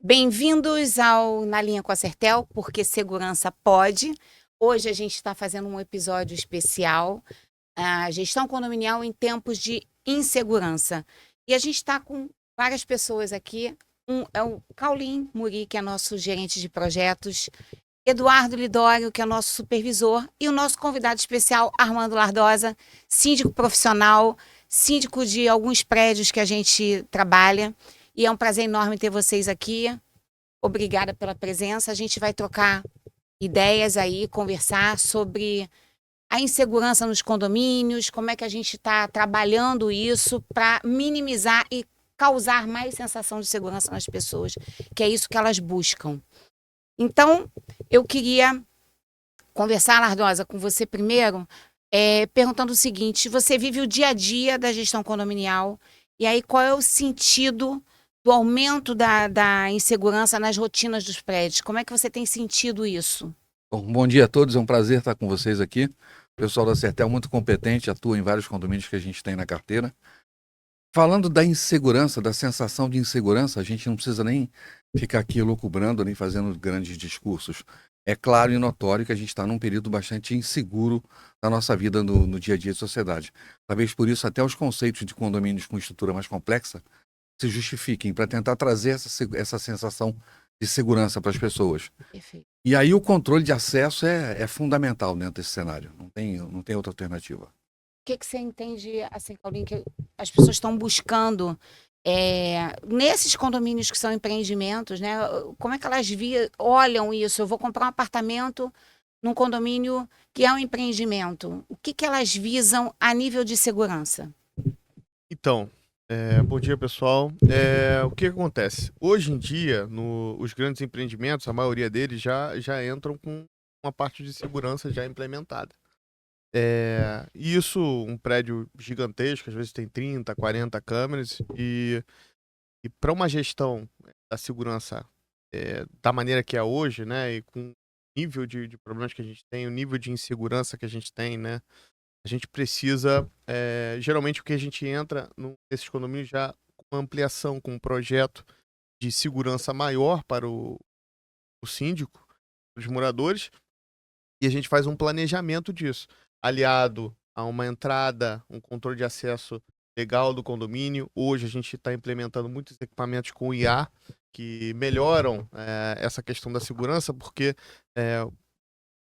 Bem-vindos ao Na Linha com a Sertel, porque segurança pode. Hoje a gente está fazendo um episódio especial, a gestão condominial em tempos de insegurança. E a gente está com várias pessoas aqui. É o Caulim Muri, que é nosso gerente de projetos, Eduardo Lidório, que é nosso supervisor, e o nosso convidado especial, Armando Lardosa, síndico profissional, síndico de alguns prédios que a gente trabalha. E é um prazer enorme ter vocês aqui. Obrigada pela presença. A gente vai trocar ideias aí, conversar sobre a insegurança nos condomínios, como é que a gente está trabalhando isso para minimizar e causar mais sensação de segurança nas pessoas, que é isso que elas buscam. Então, eu queria conversar, Lardosa, com você primeiro, perguntando o seguinte: você vive o dia a dia da gestão condominial, e aí qual é o sentido do aumento da insegurança nas rotinas dos prédios? Como é que você tem sentido isso? Bom dia a todos, é um prazer estar com vocês aqui. O pessoal da Sertel é muito competente, atua em vários condomínios que a gente tem na carteira. Falando da insegurança, da sensação de insegurança, a gente não precisa nem ficar aqui elucubrando, nem fazendo grandes discursos. É claro e notório que a gente está num período bastante inseguro da nossa vida no dia a dia de sociedade. Talvez por isso até os conceitos de condomínios com estrutura mais complexa se justifiquem para tentar trazer essa sensação de segurança para as pessoas. Perfeito. E aí o controle de acesso é fundamental dentro desse cenário. Não tem outra alternativa. O que você entende, assim, Paulinho, que as pessoas estão buscando nesses condomínios que são empreendimentos, né? Como é que elas olham isso? Eu vou comprar um apartamento num condomínio que é um empreendimento. O que elas visam a nível de segurança? Então, bom dia, pessoal. O que acontece? Hoje em dia, os grandes empreendimentos, a maioria deles já entram com uma parte de segurança já implementada. E isso, um prédio gigantesco, às vezes tem 30, 40 câmeras, e para uma gestão da segurança da maneira que é hoje, né, e com o nível de problemas que a gente tem, o nível de insegurança que a gente tem, né, a gente precisa, geralmente o que a gente entra nesses condomínios já com uma ampliação, com um projeto de segurança maior para o síndico, para os moradores, e a gente faz um planejamento disso, aliado a uma entrada, um controle de acesso legal do condomínio. Hoje a gente está implementando muitos equipamentos com IA que melhoram essa questão da segurança, porque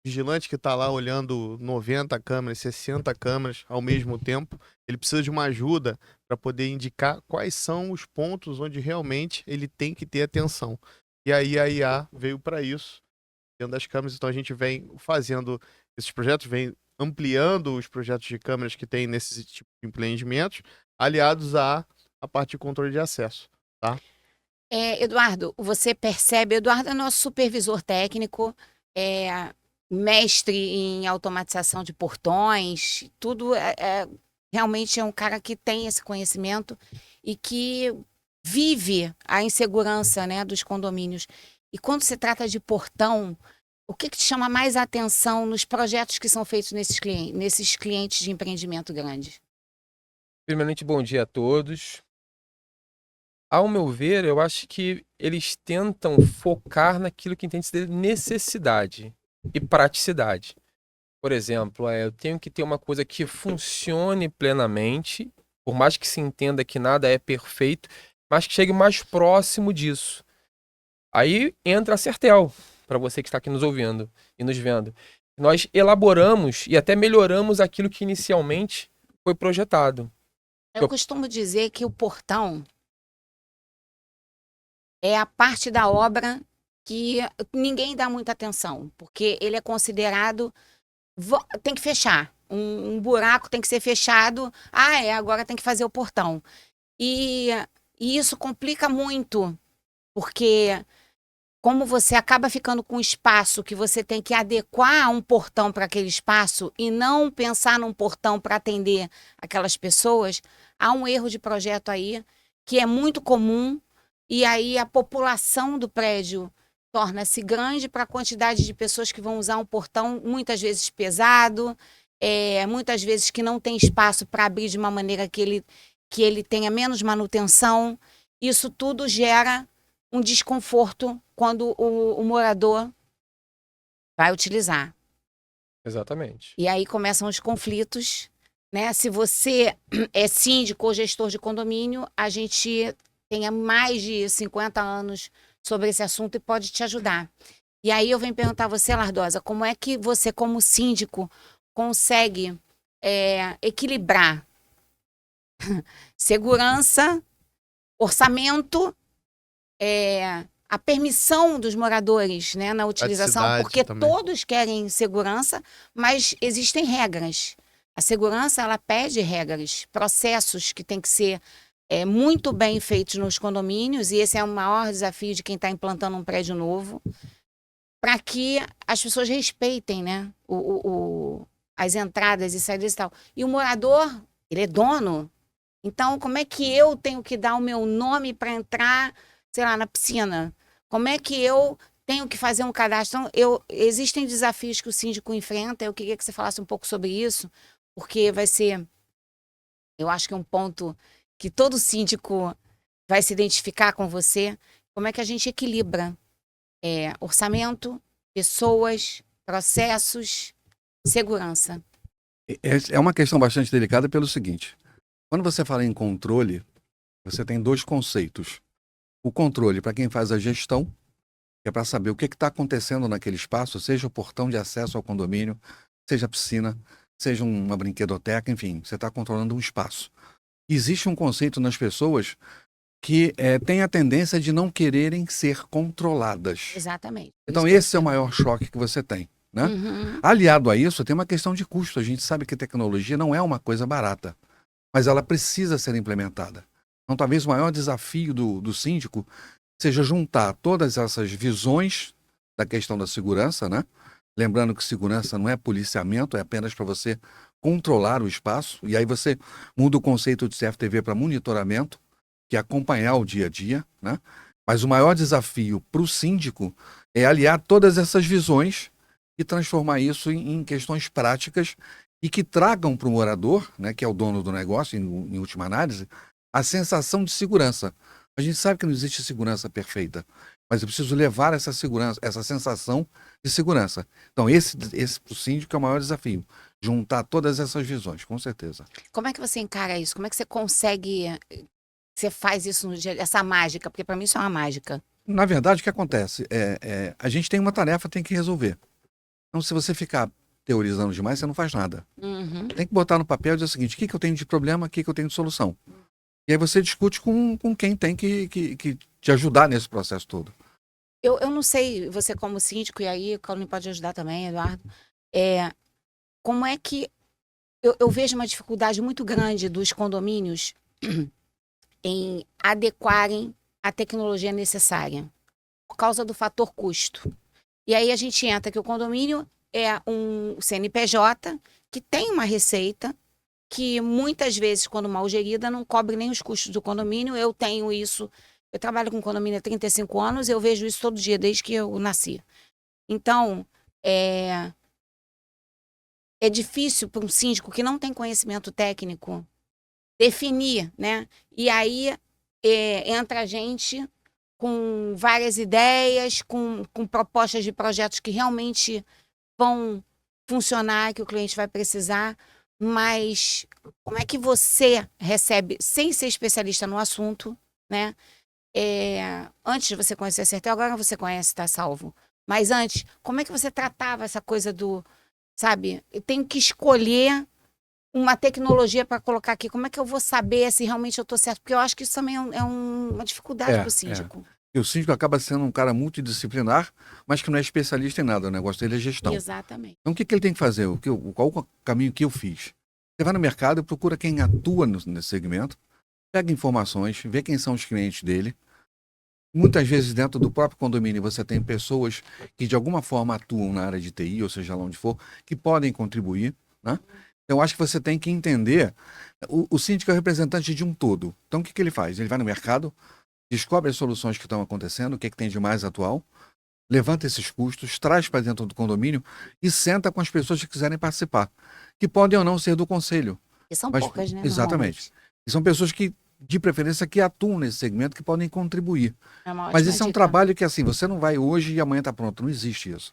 vigilante que está lá olhando 90 câmeras, 60 câmeras ao mesmo tempo, ele precisa de uma ajuda para poder indicar quais são os pontos onde realmente ele tem que ter atenção. E aí a IA veio para isso, dentro das câmeras. Então a gente vem fazendo esses projetos, vem ampliando os projetos de câmeras que tem nesses tipos de empreendimentos, aliados à parte de controle de acesso, tá? Eduardo, você percebe, Eduardo é nosso supervisor técnico, mestre em automatização de portões, tudo realmente é um cara que tem esse conhecimento e que vive a insegurança, né, dos condomínios. E quando se trata de portão, o que te chama mais a atenção nos projetos que são feitos nesses clientes de empreendimento grande? Primeiramente, bom dia a todos. Ao meu ver, eu acho que eles tentam focar naquilo que entende ser necessidade e praticidade. Por exemplo, eu tenho que ter uma coisa que funcione plenamente, por mais que se entenda que nada é perfeito, mas que chegue mais próximo disso. Aí entra a Sertel, para você que está aqui nos ouvindo e nos vendo. Nós elaboramos e até melhoramos aquilo que inicialmente foi projetado. Eu costumo dizer que o portão é a parte da obra que ninguém dá muita atenção, porque ele é considerado, tem que fechar, um buraco tem que ser fechado, agora tem que fazer o portão. E isso complica muito, porque como você acaba ficando com um espaço que você tem que adequar um portão para aquele espaço e não pensar num portão para atender aquelas pessoas, há um erro de projeto aí que é muito comum. E aí a população do prédio torna-se grande para a quantidade de pessoas que vão usar um portão, muitas vezes pesado, muitas vezes que não tem espaço para abrir de uma maneira que ele tenha menos manutenção. Isso tudo gera um desconforto quando o morador vai utilizar. Exatamente. E aí começam os conflitos, né? Se você é síndico ou gestor de condomínio, a gente tem mais de 50 anos sobre esse assunto e pode te ajudar. E aí eu venho perguntar a você, Lardosa, como é que você, como síndico, consegue equilibrar segurança, orçamento, a permissão dos moradores, né, na utilização, Praticidade porque também. todos querem segurança, mas existem regras. A segurança, ela pede regras, processos que têm que ser muito bem feitos nos condomínios, e esse é o maior desafio de quem está implantando um prédio novo, para que as pessoas respeitem, né, as entradas e saídas e tal. E o morador, ele é dono. Então, como é que eu tenho que dar o meu nome para entrar, sei lá, na piscina? Como é que eu tenho que fazer um cadastro? Então, existem desafios que o síndico enfrenta. Eu queria que você falasse um pouco sobre isso, porque vai ser, eu acho que é um ponto que todo síndico vai se identificar com você. Como é que a gente equilibra orçamento, pessoas, processos, segurança? É uma questão bastante delicada pelo seguinte: quando você fala em controle, você tem dois conceitos. O controle para quem faz a gestão, que é para saber o que está acontecendo naquele espaço, seja o portão de acesso ao condomínio, seja a piscina, seja uma brinquedoteca, enfim, você está controlando um espaço. Existe um conceito nas pessoas que tem a tendência de não quererem ser controladas. Exatamente. Então esse é o maior choque que você tem, né? Uhum. Aliado a isso, tem uma questão de custo. A gente sabe que tecnologia não é uma coisa barata, mas ela precisa ser implementada. Então, talvez o maior desafio do síndico seja juntar todas essas visões da questão da segurança, né? Lembrando que segurança não é policiamento, é apenas para você controlar o espaço. E aí você muda o conceito de CFTV para monitoramento, que é acompanhar o dia a dia, né? Mas o maior desafio para o síndico é aliar todas essas visões e transformar isso em questões práticas e que tragam para o morador, né, que é o dono do negócio, em última análise, a sensação de segurança. A gente sabe que não existe segurança perfeita, mas eu preciso levar essa segurança, essa sensação de segurança. Então, esse para o síndico é o maior desafio, juntar todas essas visões, com certeza. Como é que você encara isso? Como é que você consegue, você faz isso no dia, essa mágica? Porque para mim isso é uma mágica. Na verdade, o que acontece? A gente tem uma tarefa, tem que resolver. Então, se você ficar teorizando demais, você não faz nada. Uhum. Tem que botar no papel e dizer o seguinte: o que eu tenho de problema, o que eu tenho de solução. E aí você discute com quem tem que te ajudar nesse processo todo. Eu não sei, você como síndico, e aí o Carlos pode ajudar também, Eduardo, como é que eu vejo uma dificuldade muito grande dos condomínios em adequarem a tecnologia necessária, por causa do fator custo. E aí a gente entra que o condomínio é um CNPJ que tem uma receita que muitas vezes, quando mal gerida, não cobre nem os custos do condomínio. Eu tenho isso, eu trabalho com condomínio há 35 anos, eu vejo isso todo dia, desde que eu nasci. Então, é difícil para um síndico que não tem conhecimento técnico definir, né? E aí entra a gente com várias ideias, com propostas de projetos que realmente vão funcionar, que o cliente vai precisar, mas como é que você recebe, sem ser especialista no assunto, né? Antes de você conhecer a Sertel, agora você conhece, tá salvo. Mas antes, como é que você tratava essa coisa do, sabe, eu tenho que escolher uma tecnologia para colocar aqui, como é que eu vou saber se realmente eu estou certo? Porque eu acho que isso também é uma dificuldade para o síndico. E o síndico acaba sendo um cara multidisciplinar, mas que não é especialista em nada. O negócio dele é gestão. Exatamente. Então, o que ele tem que fazer? Qual o caminho que eu fiz? Você vai no mercado e procura quem atua nesse segmento, pega informações, vê quem são os clientes dele. Muitas vezes, dentro do próprio condomínio, você tem pessoas que, de alguma forma, atuam na área de TI, ou seja lá onde for, que podem contribuir, né? Então, eu acho que você tem que entender, o síndico é o representante de um todo. Então, o que ele faz? Ele vai no mercado, descobre as soluções que estão acontecendo, o que tem de mais atual, levanta esses custos, traz para dentro do condomínio e senta com as pessoas que quiserem participar, que podem ou não ser do conselho. E são Mas, poucas, né? exatamente. E são pessoas que de preferência que atuam nesse segmento, que podem contribuir. É uma Mas ótima esse é um dica. trabalho que, assim, você não vai hoje e amanhã está pronto. Não existe isso.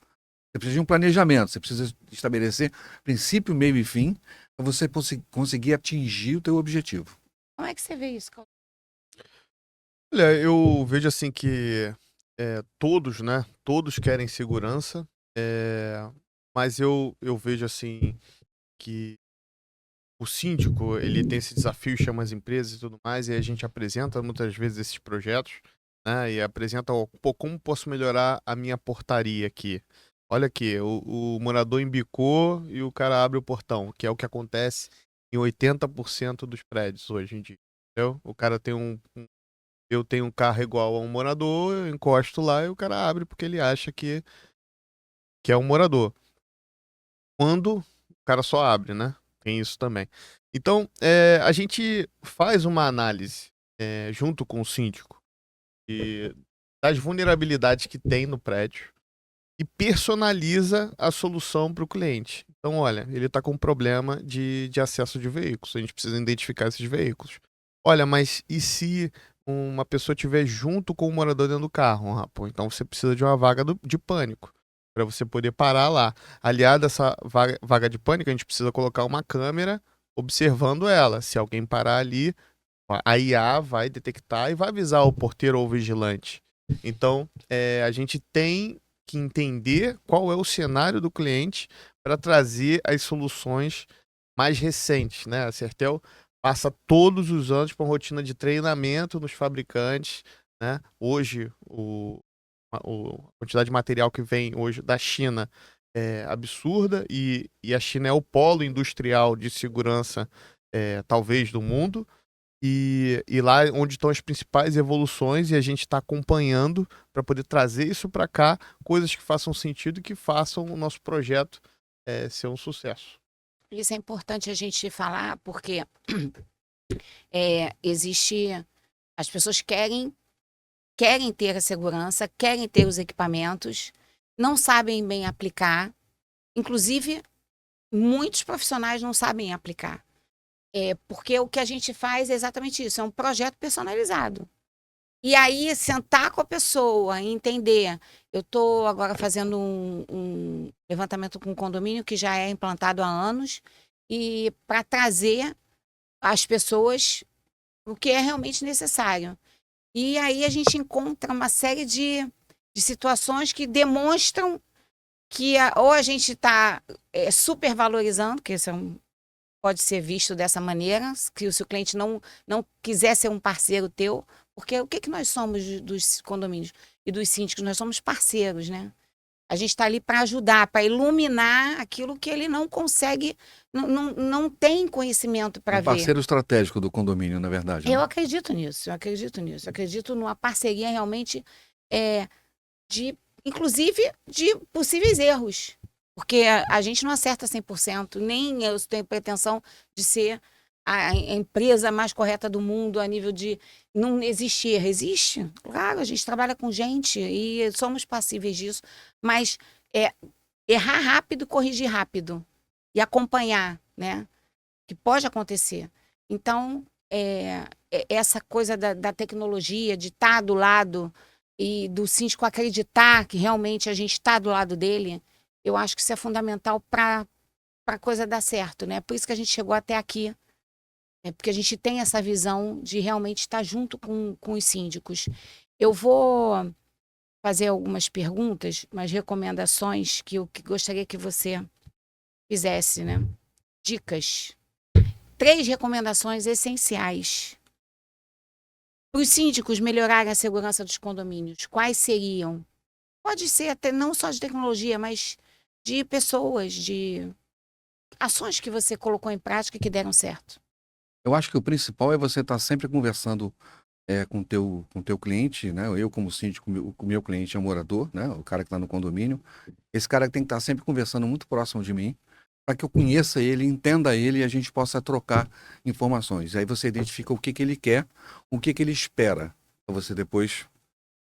Você precisa de um planejamento, você precisa estabelecer princípio, meio e fim para você conseguir atingir o teu objetivo. Como é que você vê isso, Cauê? Olha, eu vejo assim que todos, né? Todos querem segurança, mas eu vejo assim que o síndico, ele tem esse desafio, chama as empresas e tudo mais, e a gente apresenta muitas vezes esses projetos, né? E apresenta, pô, como posso melhorar a minha portaria aqui? Olha aqui, o morador embicou e o cara abre o portão, que é o que acontece em 80% dos prédios hoje em dia, entendeu? O cara tem eu tenho um carro igual a um morador, eu encosto lá e o cara abre porque ele acha que é um morador. Quando o cara só abre, né? Tem isso também. Então, a gente faz uma análise junto com o síndico das vulnerabilidades que tem no prédio e personaliza a solução para o cliente. Então, olha, ele está com um problema de acesso de veículos. A gente precisa identificar esses veículos. Olha, mas e se uma pessoa estiver junto com o morador dentro do carro? Ah, pô, então você precisa de uma vaga de pânico para você poder parar lá. Aliado a essa vaga de pânico, a gente precisa colocar uma câmera observando ela. Se alguém parar ali, a IA vai detectar e vai avisar o porteiro ou o vigilante. Então, a gente tem que entender qual é o cenário do cliente para trazer as soluções mais recentes, né? A Sertel passa todos os anos por uma rotina de treinamento nos fabricantes, né? Hoje, a quantidade de material que vem hoje da China é absurda e a China é o polo industrial de segurança, talvez, do mundo. E lá onde estão as principais evoluções e a gente está acompanhando para poder trazer isso para cá, coisas que façam sentido e que façam o nosso projeto ser um sucesso. Isso é importante a gente falar, porque existe. As pessoas querem ter a segurança, querem ter os equipamentos, não sabem bem aplicar. Inclusive, muitos profissionais não sabem aplicar. Porque o que a gente faz é exatamente isso, é um projeto personalizado. E aí, sentar com a pessoa e entender. Eu estou agora fazendo um levantamento com um condomínio que já é implantado há anos, e para trazer as pessoas o que é realmente necessário. E aí a gente encontra uma série de situações que demonstram que ou a gente está supervalorizando, que isso pode ser visto dessa maneira, que se o cliente não quiser ser um parceiro teu, porque o que nós somos dos condomínios e dos síndicos? Nós somos parceiros, né? A gente está ali para ajudar, para iluminar aquilo que ele não consegue, não tem conhecimento para ver. Parceiro estratégico do condomínio, na verdade. Eu Né? acredito nisso, eu acredito nisso. Eu acredito numa parceria realmente, inclusive, de possíveis erros. Porque a gente não acerta 100%, nem eu tenho pretensão de ser a empresa mais correta do mundo a nível de não existir. Existe, claro, a gente trabalha com gente e somos passíveis disso, mas errar rápido, corrigir rápido e acompanhar, né? Que pode acontecer. Então, essa coisa da tecnologia, de estar do lado e do síndico acreditar que realmente a gente está do lado dele, eu acho que isso é fundamental para a coisa dar certo, né? Por isso que a gente chegou até aqui. Porque a gente tem essa visão de realmente estar junto com os síndicos. Eu vou fazer algumas perguntas, umas recomendações que eu gostaria que você fizesse, né? Dicas. 3 recomendações essenciais para os síndicos melhorarem a segurança dos condomínios. Quais seriam? Pode ser até não só de tecnologia, mas de pessoas, de ações que você colocou em prática que deram certo. Eu acho que o principal é você estar sempre conversando com o teu cliente, né? Eu, como síndico, o meu cliente é um morador, né? O cara que está no condomínio. Esse cara tem que estar sempre conversando muito próximo de mim, para que eu conheça ele, entenda ele e a gente possa trocar informações. Aí você identifica o que ele quer, o que ele espera, para você depois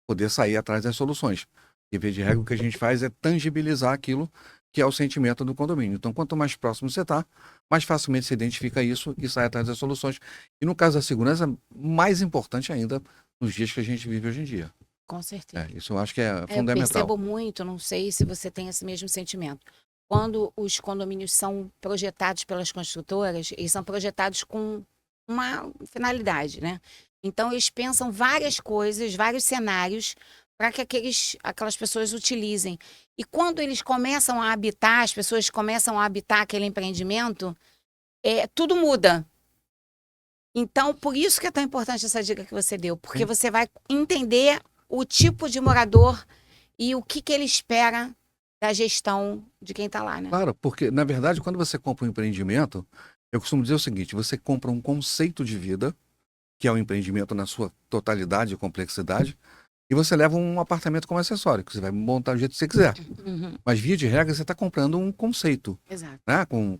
poder sair atrás das soluções. Em vez de regra, o que a gente faz é tangibilizar aquilo que é o sentimento do condomínio. Então, quanto mais próximo você está, mais facilmente você identifica isso e sai atrás das soluções. E no caso da segurança, mais importante ainda nos dias que a gente vive hoje em dia. Com certeza. Isso eu acho que é Eu fundamental. percebo muito, não sei se você tem esse mesmo sentimento. Quando os condomínios são projetados pelas construtoras, eles são projetados com uma finalidade, né? Então, eles pensam várias coisas, vários cenários para que aquelas pessoas utilizem. E quando eles começam a habitar, as pessoas começam a habitar aquele empreendimento, tudo muda. Então, por isso que é tão importante essa dica que você deu, porque você vai entender o tipo de morador e o que ele espera da gestão de quem está lá, né? Claro, porque, na verdade, quando você compra um empreendimento, eu costumo dizer o seguinte, você compra um conceito de vida, que é o empreendimento na sua totalidade e complexidade, e você leva um apartamento como acessório, que você vai montar do jeito que você quiser. Uhum, Mas, via de regra, você está comprando um conceito, exato. né? Com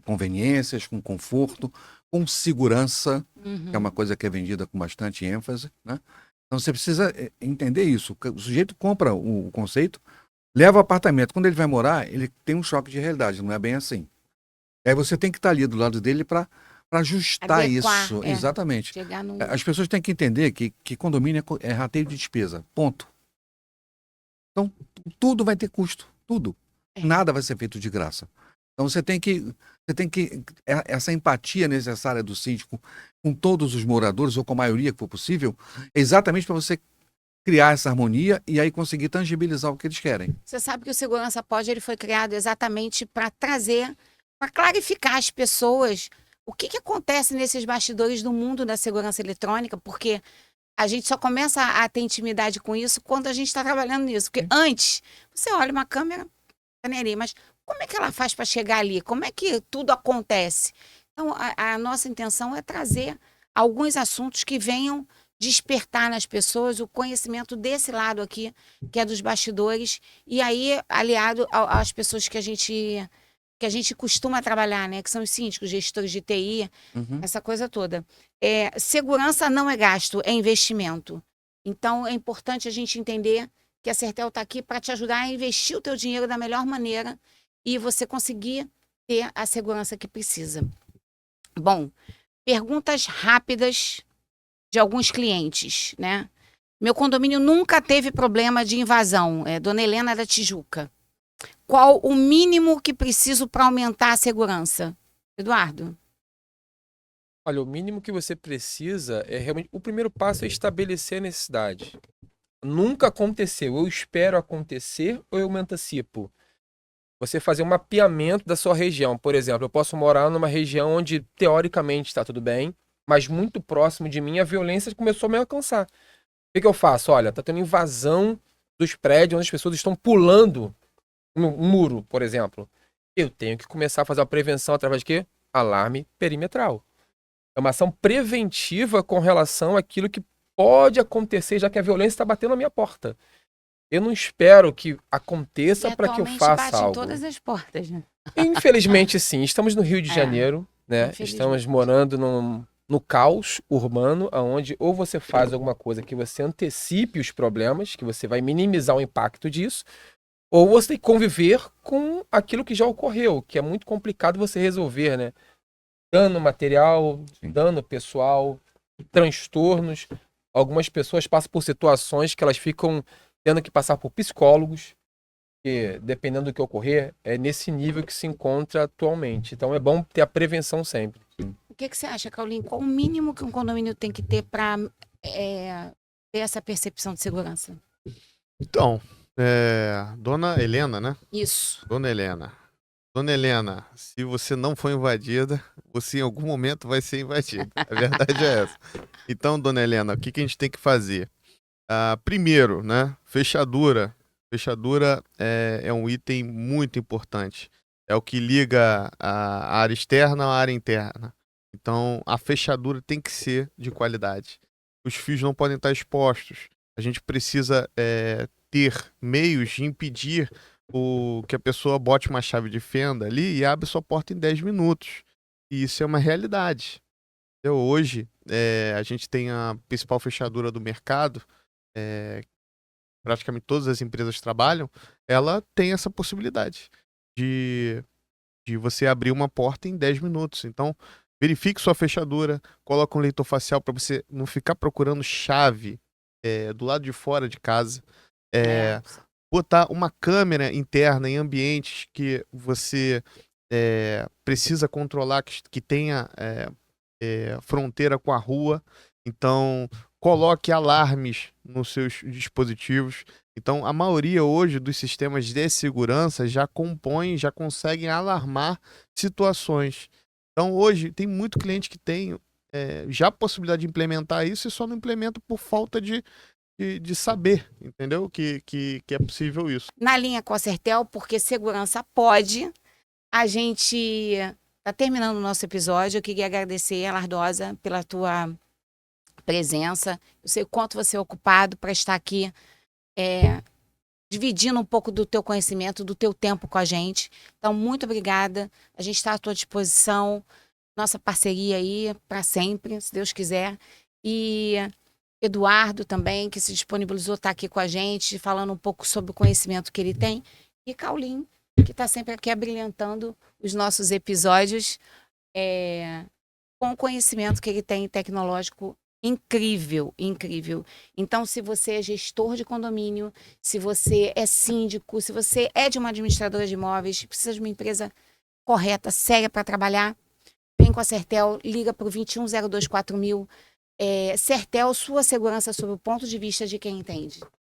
conveniências, com conforto, com segurança, que é uma coisa que é vendida com bastante ênfase, né? Então, você precisa entender isso. O sujeito compra o conceito, leva o apartamento. Quando ele vai morar, ele tem um choque de realidade, não é bem assim. Aí você tem que estar ali do lado dele para ajustar Adequar, isso. Exatamente. Chegar num... As pessoas têm que entender que condomínio é rateio de despesa. Ponto. Então, tudo vai ter custo. Tudo. Nada vai ser feito de graça. Então, você tem que essa empatia necessária do síndico com todos os moradores, ou com a maioria que for possível, é exatamente para você criar essa harmonia e aí conseguir tangibilizar o que eles querem. Você sabe que o Segurança Pode ele foi criado exatamente para trazer, para clarificar as pessoas o que acontece nesses bastidores do mundo da segurança eletrônica, porque a gente só começa a ter intimidade com isso quando a gente está trabalhando nisso. Porque antes, você olha uma câmera, mas como é que ela faz para chegar ali? Como é que tudo acontece? Então, a nossa intenção é trazer alguns assuntos que venham despertar nas pessoas o conhecimento desse lado aqui, que é dos bastidores, e aí aliado às pessoas que a gente costuma trabalhar, né? Que são os síndicos, gestores de TI, essa coisa toda. Segurança não é gasto, é investimento. Então, é importante a gente entender que a Sertel está aqui para te ajudar a investir o teu dinheiro da melhor maneira e você conseguir ter a segurança que precisa. Bom, perguntas rápidas de alguns clientes, né? Meu condomínio nunca teve problema de invasão. Dona Helena da Tijuca. Qual o mínimo que preciso para aumentar a segurança? Eduardo? Olha, o mínimo que você precisa é realmente... O primeiro passo é estabelecer a necessidade. Nunca aconteceu. Eu espero acontecer ou eu me antecipo? Você fazer um mapeamento da sua região. Por exemplo, eu posso morar numa região onde, teoricamente, está tudo bem, mas muito próximo de mim, a violência começou a me alcançar. O que eu faço? Olha, está tendo invasão dos prédios onde as pessoas estão pulando um muro, por exemplo. Eu tenho que começar a fazer a prevenção através de quê? Alarme perimetral. É uma ação preventiva com relação àquilo que pode acontecer, já que a violência está batendo na minha porta. Eu não espero que aconteça para que eu faça bate algo. em todas as portas, né? Infelizmente, sim. Estamos no Rio de Janeiro, né? Estamos morando no caos urbano, onde ou você faz alguma coisa que você antecipe os problemas, que você vai minimizar o impacto disso, ou você tem que conviver com aquilo que já ocorreu, que é muito complicado você resolver, né? Dano material, dano pessoal, transtornos. Algumas pessoas passam por situações que elas ficam tendo que passar por psicólogos, que, dependendo do que ocorrer, é nesse nível que se encontra atualmente. Então é bom ter a prevenção sempre. O que você acha, Caulinho? Qual o mínimo que um condomínio tem que ter para ter essa percepção de segurança? Então, Dona Helena, né? Isso. Dona Helena. Dona Helena, se você não for invadida, você em algum momento vai ser invadido. A verdade é essa. Então, Dona Helena, o que a gente tem que fazer? Primeiro, né? Fechadura. Fechadura é um item muito importante. É o que liga a área externa à área interna. Então, a fechadura tem que ser de qualidade. Os fios não podem estar expostos. A gente precisa ter meios de impedir que a pessoa bote uma chave de fenda ali e abre sua porta em 10 minutos. E isso é uma realidade. Então, hoje, a gente tem a principal fechadura do mercado, praticamente todas as empresas trabalham, ela tem essa possibilidade. de, de você abrir uma porta em 10 minutos. Então, verifique sua fechadura, coloque um leitor facial para você não ficar procurando chave do lado de fora de casa. Botar uma câmera interna em ambientes que você precisa controlar, que tenha fronteira com a rua. Então, coloque alarmes nos seus dispositivos. Então, a maioria hoje dos sistemas de segurança já compõem, já conseguem alarmar situações. Então, hoje, tem muito cliente que tem já a possibilidade de implementar isso e só não implementa por falta de saber, entendeu? Que é possível isso. Na linha com a Sertel, porque segurança pode. A gente está terminando o nosso episódio. Eu queria agradecer, Lardosa, pela tua presença. Eu sei o quanto você é ocupado para estar aqui dividindo um pouco do teu conhecimento, do teu tempo com a gente. Então, muito obrigada. A gente está à tua disposição. Nossa parceria aí para sempre, se Deus quiser. E Eduardo também, que se disponibilizou estar aqui com a gente, falando um pouco sobre o conhecimento que ele tem. E Caulim, que está sempre aqui abrilhantando os nossos episódios com o conhecimento que ele tem tecnológico incrível, incrível. Então, se você é gestor de condomínio, se você é síndico, se você é de uma administradora de imóveis, precisa de uma empresa correta, séria para trabalhar, vem com a Sertel, liga para o 21024000. Sertel, sua segurança sob o ponto de vista de quem entende.